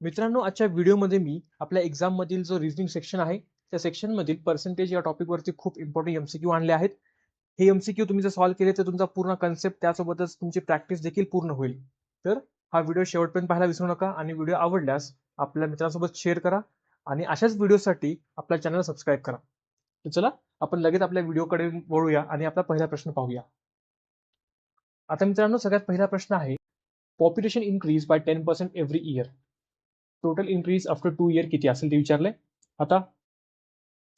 मित्रांनो, आजच्या व्हिडिओमध्ये मी आपल्या एक्झाम मधील जो रिझनिंग सेक्शन आहे त्या सेक्शन मधील पर्सेंटेज या टॉपिक वरती खूप इम्पॉर्टंट एमसीक्यू आणले आहेत. हे एमसीक्यू तुम्ही जर सॉल्व्ह केले तर तुमचा पूर्ण कन्सेप्ट त्यासोबतच तुमची प्रॅक्टिस देखील पूर्ण होईल. तर हा व्हिडिओ शेवटपर्यंत पाहायला विसरू नका आणि व्हिडिओ आवडल्यास आपल्या मित्रांसोबत शेअर करा आणि अशाच व्हिडिओसाठी आपल्या चॅनल सबस्क्राईब करा. तर चला आपण लगेच आपल्या व्हिडिओकडे वळूया आणि आपला पहिला प्रश्न पाहूया. आता मित्रांनो, सगळ्यात पहिला प्रश्न आहे, population increase by 10% every year. Total increase after 2 year किती असेल ते विचारलंय. आता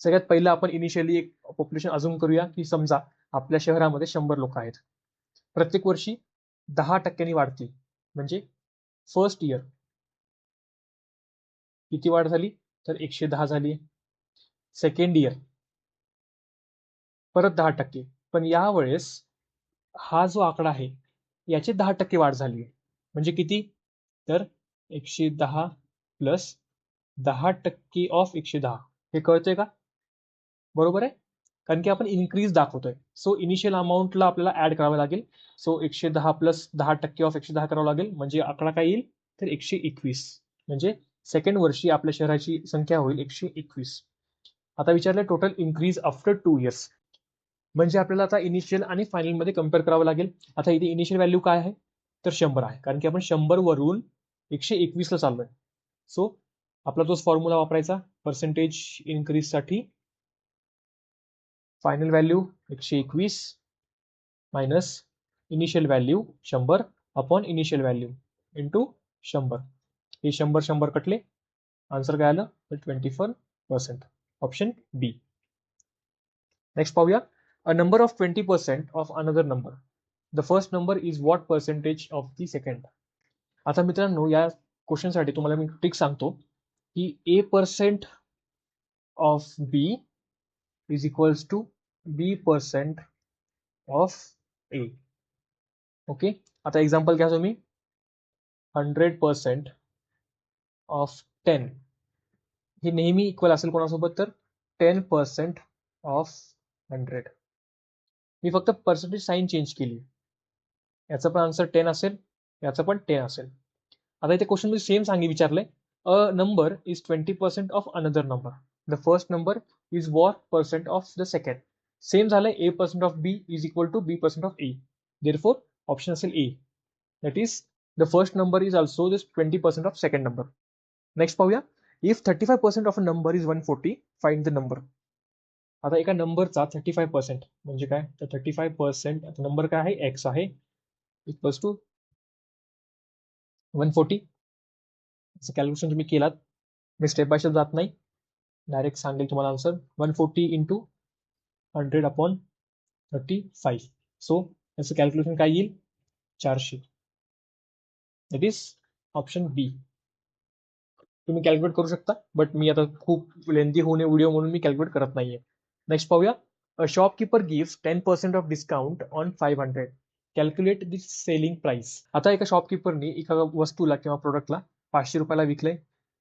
सगळ्यात पहिलं आपण इनिशियली एक पॉप्युलेशन अजूम करूया की समजा आपल्या शहरामध्ये 100 लोक आहेत. प्रत्येक वर्षी 10% वाढतील. म्हणजे फर्स्ट इयर किती वाढ झाली तर 110 झाली. सेकंड इयर परत 10%. पण यावेळेस हा जो आकडा आहे याची 10% वाढ झाली आहे. म्हणजे किती तर 110 प्लस 10% ऑफ 110. हे कळतंय का? बरोबर आहे. कारण की आपण इन्क्रीज दाखवतोय. सो इनिशियल अमाऊंटला आपल्याला ऍड करावं लागेल. सो 110 प्लस 10% ऑफ 110 करावं लागेल. म्हणजे आकडा काय येईल तर 121. म्हणजे सेकंड वर्षी आपल्या शहराची संख्या होईल 121. आता विचारलं टोटल इन्क्रीज आफ्टर 2 इयर्स. म्हणजे आपल्याला आता इनिशियल आणि फायनल मध्ये कम्पेअर करावं लागेल. आता इथे इनिशियल व्हॅल्यू काय आहे तर 100 आहे. कारण की आपण 100 वरून 121 ला चाललोय. सो आपला तोच फॉर्म्युला वापरायचा पर्सेंटेज इन्क्रीज साठी. Final value 121 minus initial value 100 upon initial value into 100. हे 100 कटले. आन्सर काय आलं तर 24%. ऑप्शन बी. नेक्स्ट पाहूया. A number of 20% of another number. The first number is what percentage of the second. आता मित्रांनो, या क्वेश्चन साठी तुम्हाला मी ट्रिक सांगतो की a% of b is equals to b% of a. Okay. आता एक्झाम्पल घ्या तुम्ही. 100% ऑफ 10 हे नेहमी इक्वल असेल कोणासोबत तर 10% ऑफ 100. मी फक्त पर्सेंटेज साईन चेंज केली. याचं पण आन्सर 10 असेल, याचं पण 10 असेल. आता इथे क्वेश्चन मध्ये सेम विचारलंय. A number is 20% of another number. The first number is what percent of the second. Same झालंय. a% of b is equal to b% of a. Therefore option असेल A. That is the first number is also this 20% of second number. Next पाहूया. If 35% of a number is 140, find the number. आता एका नंबरचा 35% म्हणजे काय तर 35% आता number काय आहे एक्स आहे इक्वल्स टू 140. कॅल्क्युलेशन तुम्ही केलात. मी स्टेप बाय स्टेप जात नाही, डायरेक्ट सांगेल तुम्हाला आन्सर. 140 into 100 upon 35. सो याचं कॅल्क्युलेशन काय येईल 400. दॅट इज ऑप्शन बी. तुम्ही कॅल्क्युलेट करू शकता, बट मी आता खूप लेंथी होणे व्हिडिओ म्हणून मी कॅल्क्युलेट करत नाहीये. नेक्स्ट पाहूया. A shopkeeper gives 10% of discount on 500. Calculate the selling price. आता एका शॉपकीपरने एका वस्तूला किंवा प्रोडक्टला 500 रुपयाला विकले.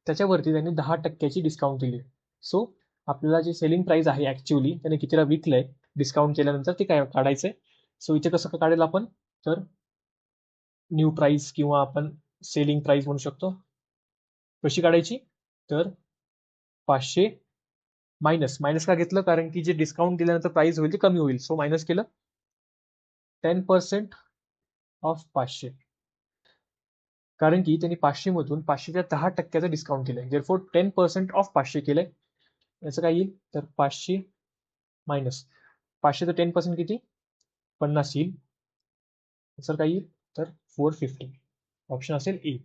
त्याच्यावरती त्यांनी 10%ची डिस्काउंट दिली. सो आपल्याला जे सेलिंग प्राइस आहे ऍक्च्युअली त्याने कितीला विकलंय डिस्काउंट केल्यानंतर ते काय काढायचंय. सो इथे कसं काढेल आपण तर न्यू प्राइस किंवा आपण सेलिंग प्राइस म्हणू शकतो. कशी काढायची तर 500 मायनस मायनस का घेतलं कारण की जे डिस्काउंट दिल्यानंतर प्राइस होईल ते कमी होईल. सो मायनस केलं 10% ऑफ 500. कारण की त्यांनी 500 मधून 500च्या 10%चं डिस्काउंट केलंय. देअरफॉर 10% ऑफ 500 केलंय. याचं काय येईल तर 500 मायनस 500चं 10% किती 50 येईल. याचं काय येईल तर 450. ऑप्शन असेल ए.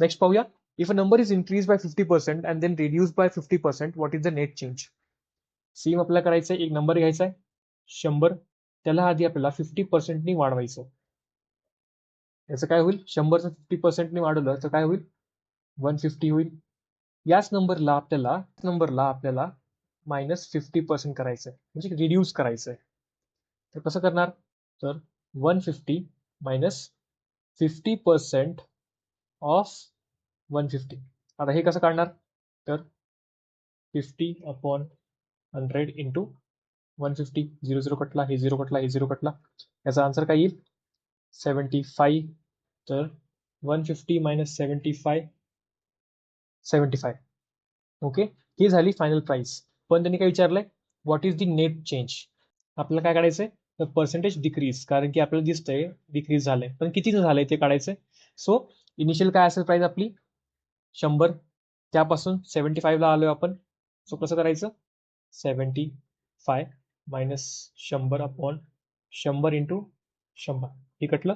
नेक्स्ट पाहूया. If a number is increase by 50% and then reduce by 50%, what is the net change. Same आपल्याला करायचं आहे. एक नंबर घ्यायचा आहे 100, त्याला आधी आपल्याला 50% वाढवायचं. याचं काय होईल 100चं 50% वाढवलं तर काय होईल 150 होईल. याच नंबरला आपल्याला -50% करायचंय म्हणजे रिड्यूस करायचंय. तर कसं करणार तर 150 मायनस 50% ऑफ 150. आता हे कसं काढणार तर 50 अपॉन 100 इंटू 150. 0 कटला, हे 0 कटला, हे 0 कटला. याचा आन्सर काय येईल 75. तर 150 मायनस 75 75. ओके, ही झाली फायनल प्राइस. पण त्यांनी काय विचारलंय, what is the net change. आपल्याला काय काढायचंय, तर पर्सेंटेज डिक्रीज, कारण की आपल्याला दिसतंय डिक्रीज झालंय, पण किती झालंय ते काढायचंय. सो इनिशियल काय असेल प्राइस आपली 100, त्यापासून 75 ला आलोय आपण. सो कसं करायचं, 75 मायनस 100 अपॉन 100 इंटू 100, हे कटलं.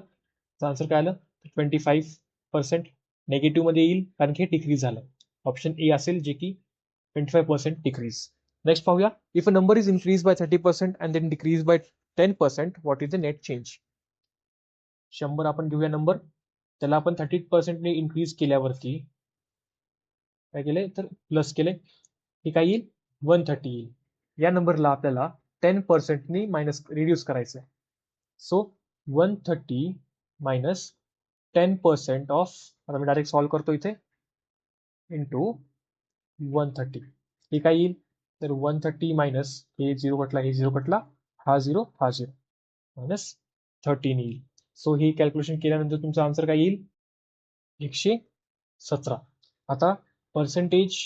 आन्सर काय आलं, 25% नेगेटिव्ह मध्ये येईल, कारण की हे डिक्रीज झालं. ऑप्शन ए असेल, जे की 25% डिक्रीज. नेक्स्ट पाहूया, if a number is increase by 30% and then decrease by 10%, what is the net change. 100 आपण घेऊया नंबर, त्याला आपण 30% ने इन्क्रीज केल्यावरती काय केलंय, तर प्लस केले, हे काय येईल, 130 येईल. या नंबरला आपल्याला 10% ने मायनस रिड्यूस करायचं आहे. सो 130 मायनस 10% ऑफ, आता मी डायरेक्ट सॉल्व्ह करतो इथे, इंटू 130, हे काय येईल, तर 130 मायनस हे 0 कटला, हे 0 कटला, हा 0 हा 0, मायनस 13 येईल. सो ही कॅल्क्युलेशन केल्यानंतर तुमचा आन्सर काय येईल, 117. आता पर्सेंटेज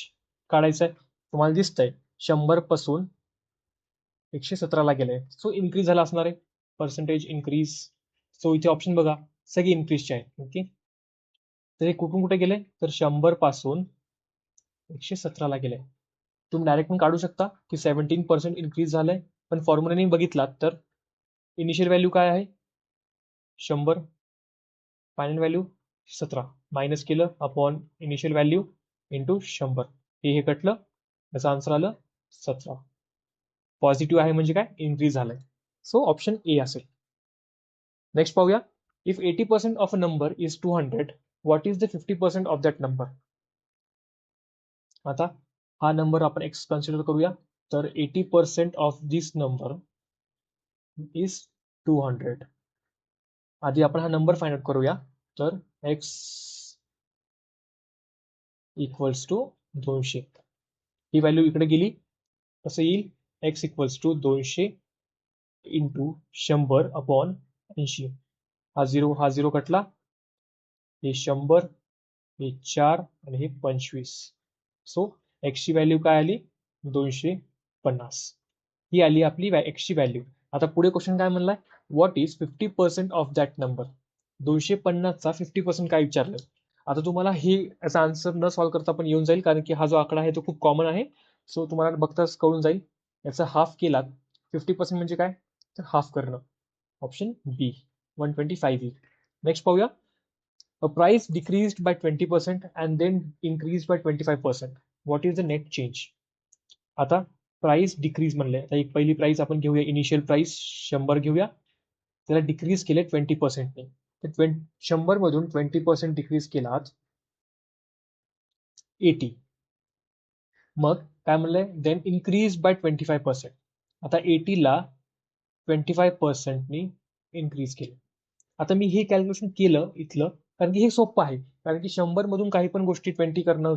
काढायचं आहे, तुम्हाला दिसतंय 100 पासून 117 ला गेलंय, सो इन्क्रीज झाला असणार आहे, पर्सेंटेज इन्क्रीज. सो इथे ऑप्शन बघा, सगळे इन्क्रीजचे आहे. ओके, तर हे कुठून कुठे गेले, तर 100 पासून 117 ला गेले. तुम्ही डायरेक्ट पण काढू शकता की 17% इन्क्रीज झालंय, पण फॉर्म्युलाने बघितलात तर इनिशियल व्हॅल्यू काय आहे 100, फायनल व्हॅल्यू 17, मायनस केलं अपॉन इनिशियल व्हॅल्यू इंटू 100, हे कटलं, याचं आन्सर आलं 17. पॉझिटिव्ह आहे म्हणजे काय, इन्क्रीज झालंय. सो ऑप्शन ए असेल. नेक्स्ट पाहूया, if 80% of a number is 200, what is the 50% of that number. आता हा नंबर आपण एक्स कन्सिडर करूया, तर 80% ऑफ दिस नंबर इज 200. आधी आपण हा नंबर फाइंड आउट करूया, तर एक्स इक्वल्स टू 200, ही व्हॅल्यू इकडे गेली, कसं येईल, X equals to 200 into 100 upon 80, हा 0 हा 0 कटला, हे 100, हे 4 आणि हे 25. सो एक्सची व्हॅल्यू काय आली, 250, ही आली आपली एक्सची व्हॅल्यू. आता पुढे क्वेश्चन काय म्हणलाय, what is 50% of that number. 250चा 50% काय विचारलं. आता तुम्हाला हे याचा आन्सर न सॉल्व्ह करता पण येऊन जाईल, कारण की हा जो आकडा आहे तो खूप कॉमन आहे. सो तुम्हाला बघताच कळून जाईल, याचा हाफ केलात 50% म्हणजे काय, तर हाफ करणं. ऑप्शन बी 125. नेक्स्ट पाहूया, a price decreased by 20% and then increased by 25%, what is the net change. आता प्राइस डिक्रीज म्हणले, आता एक पहिली प्राइस आपण घेऊया, इनिशियल प्राइस 100 घेऊया, त्याला डिक्रीज केले 20%ने, तर 100 मधून 20% डिक्रीज केलात 80. मग काय म्हणलंय, देन इन्क्रीज बाय 25%. आता 80 ला 25% इन्क्रीज केलं. आता मी हे कॅल्क्युलेशन केलं इथलं, कारण की हे सोपं आहे, कारण की 100 मधून काही पण गोष्टी 20 करणं,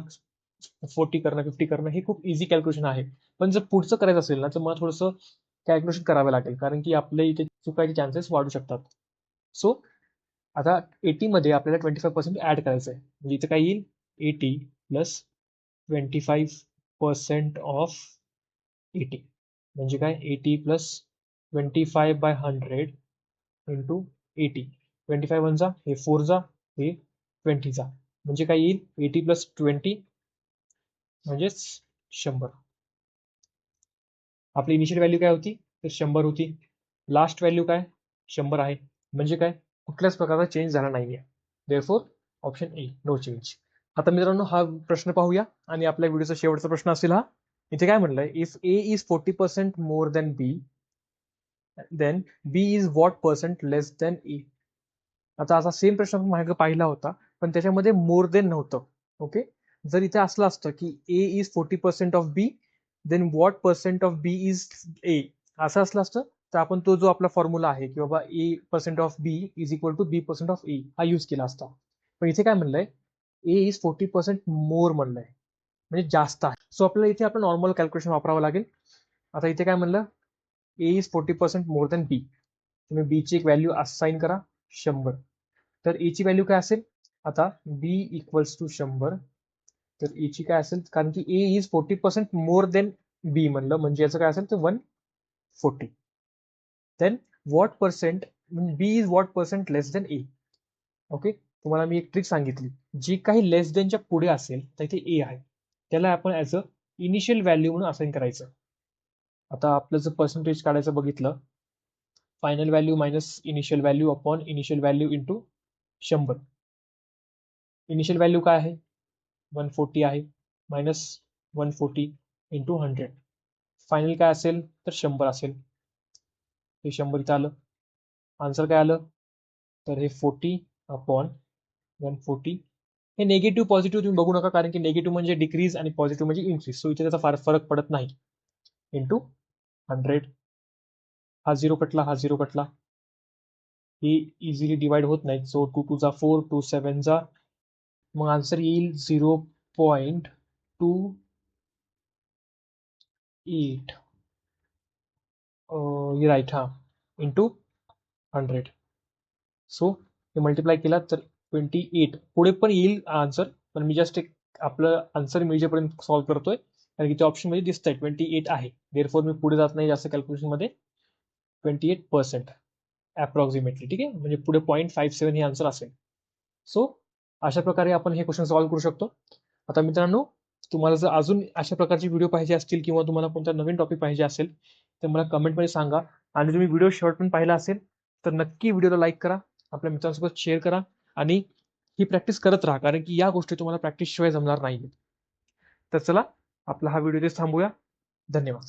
40 करणं, 50 करणं, हे खूप इझी कॅल्क्युलेशन आहे. पण जर पुढचं करायचं असेल ना, तर मला थोडंसं कॅल्क्युलेशन करावं लागेल, कारण की आपल्या इथे चुकायचे चान्सेस वाढू शकतात. सो आता 80 मध्ये आपल्याला 25% ऍड करायचं आहे, म्हणजे इथं काय येईल, 80 प्लस 25% ऑफ 80, म्हणजे काय, 80 प्लस 25 बाय 100 इंटू 80, 25 वन जा, हे 4 जा, हे 20 जा, म्हणजे काय येईल, 80 प्लस 20 म्हणजेच 100. आपली इनिशियल व्हॅल्यू काय होती, तर 100 होती, लास्ट व्हॅल्यू काय 100 आहे, म्हणजे काय, कुठल्याच प्रकारचा चेंज झाला नाहीये. Therefore option A, no change. आता मित्रांनो हा प्रश्न पाहूया, आणि आपल्या व्हिडिओचा शेवटचा प्रश्न असेल हा. इथे काय म्हणलंय, if A is 40% more than B, then B is what percent less than A. आता असा सेम प्रश्न आपण मागे पाहिला होता, पण त्याच्यामध्ये मोर देन नव्हतं. ओके, जर इथे असलं असतं की A is 40% of B, then what percent of B is A, असं असलं असतं, तर आपण तो जो आपला फॉर्म्युला आहे की बाबा A percent of B is equal to B percent of A, हा यूज केला असता. पण इथे काय म्हणलंय, ए इज 40% मोर म्हणलंय, म्हणजे जास्त आहे. सो आपल्याला इथे आपलं नॉर्मल कॅल्क्युलेशन वापरावं लागेल. आता इथे काय म्हणलं, ए इज 40% मोर दॅन बी, तुम्ही बी ची एक व्हॅल्यू असाइन करा 100, तर ए ची व्हॅल्यू काय असेल, आता बी इक्वल्स टू 100, तर ए ची काय असेल, कारण की ए इज 40% मोर देन बी म्हणलं, म्हणजे याचं काय असेल तर 140. Then what percent B is what percent less than A. Okay, तुम्हाला मी एक ट्रिक सांगितली, जी काही लेस देनच्या पुढे असेल तर इथे ए आहे, त्याला आपण ऍज अ इनिशियल व्हॅल्यू म्हणून असाइन करायचं. आता आपलं जर पर्सेंटेज काढायचं बघितलं, final value minus initial value upon initial value into 100. Initial value काय आहे 140 आहे, मायनस 140 इंटू 100. फायनल काय असेल तर 100 असेल. हे 100 इथं आलं. आन्सर काय आलं तर हे 40 अपॉन 140. हे निगेटिव्ह पॉझिटिव्ह तुम्ही बघू नका, कारण की निगेटिव्ह म्हणजे डिक्रीज आणि पॉझिटिव्ह म्हणजे इन्क्रीज, सो इथे त्याचा फार फरक पडत नाही. इंटू 100. हा 0 कटला, हा 0 कटला, ही इझिली डिवाइड होत नाही, सो 2 2 जा 4, 2 7 जा, मग आन्सर येईल 0.28. राईट, हा इंटू 100. सो हे मल्टिप्लाय केला तर 28. पुढे पण येईल आन्सर, पण मी जस्ट एक आपलं आन्सर मिळेपर्यंत सॉल्व्ह करतोय, कारण की ते ऑप्शन मध्ये दिसतंय 28 आहे. देअरफॉर मी पुढे जात नाही जास्त कॅल्क्युलेशन मध्ये. 28% अप्रॉक्सिमेटली, ठीक आहे, म्हणजे पुढे 0.57 हे आन्सर असेल. सो अशा प्रकारे आपण हे क्वेश्चन सॉल्व्ह करू शकतो. आता मित्रांनो, तुम्हाला जर अजून अशा प्रकारचे व्हिडिओ पाहिजे असतील किंवा तुम्हाला कोणता नवीन टॉपिक पाहिजे असेल तर मला कमेंटमध्ये सांगा. आणि तुम्ही व्हिडिओ शेवटपर्यंत पाहिला असेल तर नक्की व्हिडिओला लाईक करा, आपल्या मित्रांसोबत शेअर करा आणि ही प्रॅक्टिस करत राहा, कारण की या गोष्टी तुम्हाला प्रॅक्टिस शिवाय जमणार नाही. तर चला, आपला हा व्हिडिओ इथेच थांबूया. धन्यवाद.